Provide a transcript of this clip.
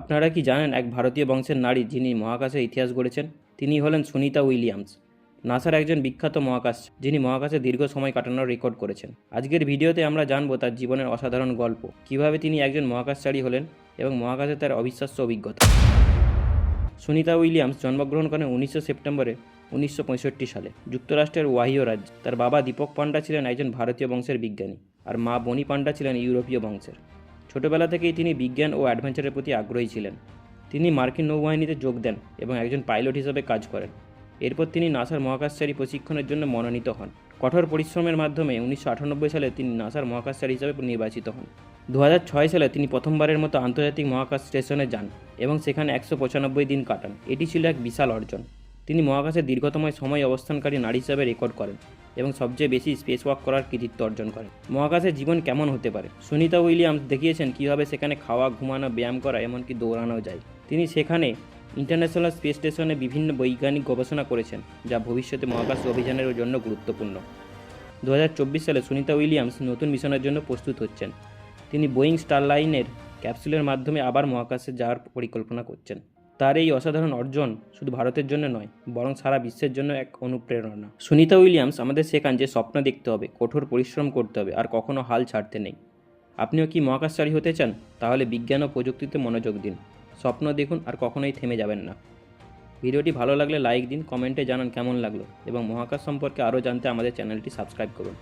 আপনারা কি জানেন এক ভারতীয় বংশের নারী যিনি মহাকাশের ইতিহাস গড়েছেন? তিনি হলেন সুনিতা উইলিয়ামস। নাসার একজন বিখ্যাত মহাকাশ যিনি মহাকাশে দীর্ঘ সময় কাটানোর রেকর্ড করেছেন। আজকের ভিডিওতে আমরা জানব তার জীবনের অসাধারণ গল্প, কিভাবে তিনি একজন মহাকাশচারী হলেন এবং মহাকাশে তার অবিশ্বাস্য অভিজ্ঞতা। সুনিতা উইলিয়ামস জন্মগ্রহণ করেন 19 সেপ্টেম্বরে 1965 সালে যুক্তরাষ্ট্রের ওহাইও রাজ্যে। তার বাবা দীপক পান্ডা ছিলেন একজন ভারতীয় বংশের বিজ্ঞানী, আর মা বনি পান্ডা ছিলেন ইউরোপীয় বংশের। ছোটবেলা থেকেই তিনি বিজ্ঞান ও অ্যাডভেঞ্চারের প্রতি আগ্রহী ছিলেন। তিনি মার্কিন নৌবাহিনীতে যোগ দেন এবং একজন পাইলট হিসেবে কাজ করেন। এরপর তিনি নাসার মহাকাশচারী প্রশিক্ষণের জন্য মনোনীত হন। কঠোর পরিশ্রমের মাধ্যমে 1998 সালে তিনি নাসার মহাকাশচারী হিসেবে নির্বাচিত হন। 2006 সালে তিনি প্রথমবারের মতো আন্তর্জাতিক মহাকাশ স্টেশনে যান এবং সেখানে 195 দিন কাটান। এটি ছিল এক বিশাল অর্জন। তিনি মহাকাশে দীর্ঘতম সময় অবস্থানকারী নারী হিসাবে রেকর্ড করেন এবং সবচেয়ে বেশি স্পেস ওয়াক করার কৃতিত্ব অর্জন করেন। মহাকাশে জীবন কেমন হতে পারে? সুনিতা উইলিয়ামস দেখিয়েছেন কীভাবে সেখানে খাওয়া, ঘুমানো, ব্যায়াম করা, এমনকি দৌড়ানো যায়। তিনি সেখানে ইন্টারন্যাশনাল স্পেস স্টেশনে বিভিন্ন বৈজ্ঞানিক গবেষণা করেছেন, যা ভবিষ্যতে মহাকাশ অভিযানের জন্য গুরুত্বপূর্ণ। 2024 সালে সুনিতা উইলিয়ামস নতুন মিশনের জন্য প্রস্তুত হচ্ছেন। তিনি বোয়িং স্টারলাইনের ক্যাপসুলের মাধ্যমে আবার মহাকাশে যাওয়ার পরিকল্পনা করছেন। তার এই অসাধারণ অর্জন শুধু ভারতের জন্য নয়, বরং সারা বিশ্বের জন্য এক অনুপ্রেরণা। সুনিতা উইলিয়ামস আমাদের শেখান যে স্বপ্ন দেখতে হবে, কঠোর পরিশ্রম করতে হবে, আর কখনো হাল ছাড়তে নেই। আপনিও কি মহাকাশচারী হতে চান? তাহলে বিজ্ঞান ও প্রযুক্তিতে মনোযোগ দিন, স্বপ্ন দেখুন, আর কখনোই থেমে যাবেন না। ভিডিওটি ভালো লাগলে লাইক দিন, কমেন্টে জানান কেমন লাগলো, এবং মহাকাশ সম্পর্কে আরও জানতে আমাদের চ্যানেলটি সাবস্ক্রাইব করুন।